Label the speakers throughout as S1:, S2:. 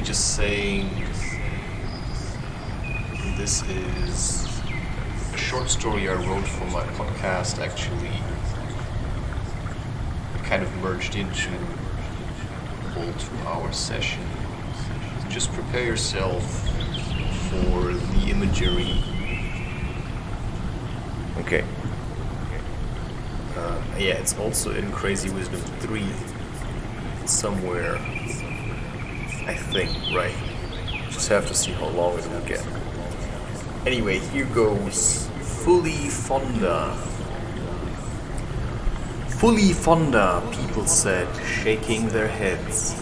S1: Okay, just saying, this is a short story I wrote for my podcast, actually. I kind of merged into a whole 2-hour session. Just prepare yourself for the imagery. Okay. Yeah, it's also in Crazy Wisdom 3 somewhere, I think, right? Just have to see how long it will get. Anyway, here goes Fully Fonda. Fully Fonda, people said, shaking their heads.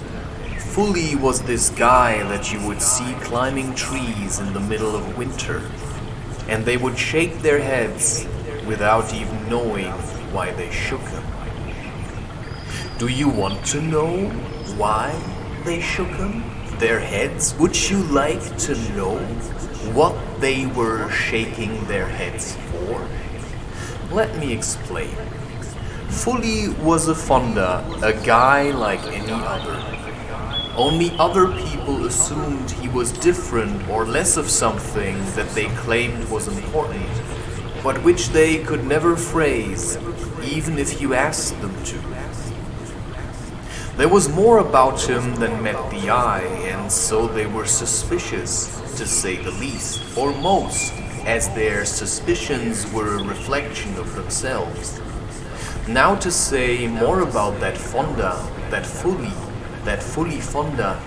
S1: Fully was this guy that you would see climbing trees in the middle of winter, and they would shake their heads without even knowing why they shook him. Do you want to know why they shook him? Their heads? Would you like to know what they were shaking their heads for? Let me explain. Fully was a Fonda, a guy like any other. Only other people assumed he was different or less of something that they claimed was important, but which they could never phrase, even if you asked them to. There was more about him than met the eye, and so they were suspicious, to say the least, or most, as their suspicions were a reflection of themselves. Now to say more about that Fonda, that fully Fonda,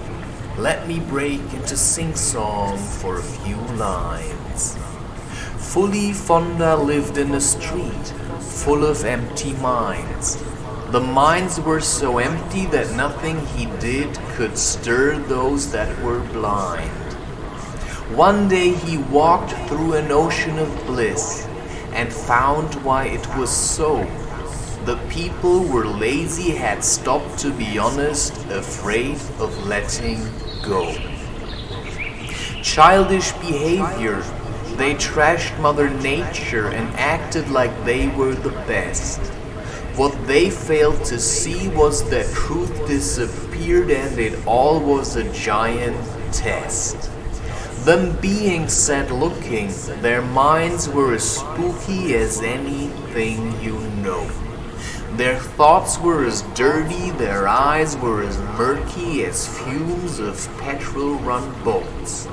S1: let me break into sing-song for a few lines. Fully Fonda lived in a street full of empty minds. The minds were so empty that nothing he did could stir those that were blind. One day he walked through an ocean of bliss and found why it was so. The people were lazy, had stopped to be honest, afraid of letting go. Childish behavior, they trashed Mother Nature and acted like they were the best. What they failed to see was that truth disappeared and it all was a giant test. Them being sat looking, their minds were as spooky as anything you know. Their thoughts were as dirty, their eyes were as murky as fumes of petrol-run boats.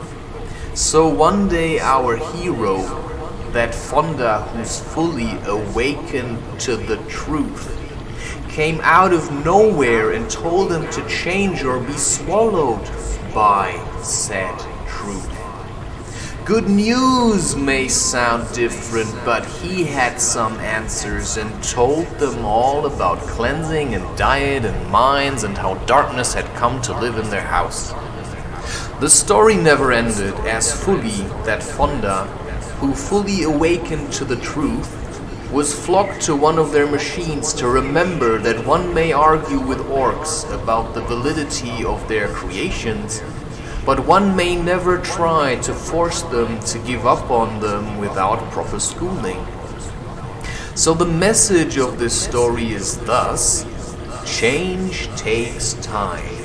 S1: So one day our hero, that Fonda who's fully awakened to the truth, came out of nowhere and told him to change or be swallowed by said truth. Good news may sound different, but he had some answers and told them all about cleansing and diet and minds and how darkness had come to live in their house. The story never ended, as Fully, that Fonda, who fully awakened to the truth, was flocked to one of their machines to remember that one may argue with orcs about the validity of their creations, but one may never try to force them to give up on them without proper schooling. So the message of this story is thus: change takes time.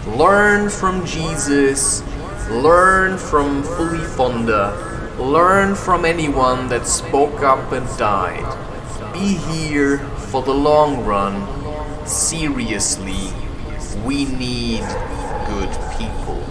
S1: Learn from Jesus, learn from Fully Fonda, learn from anyone that spoke up and died. Be here for the long run. Seriously, we need good people.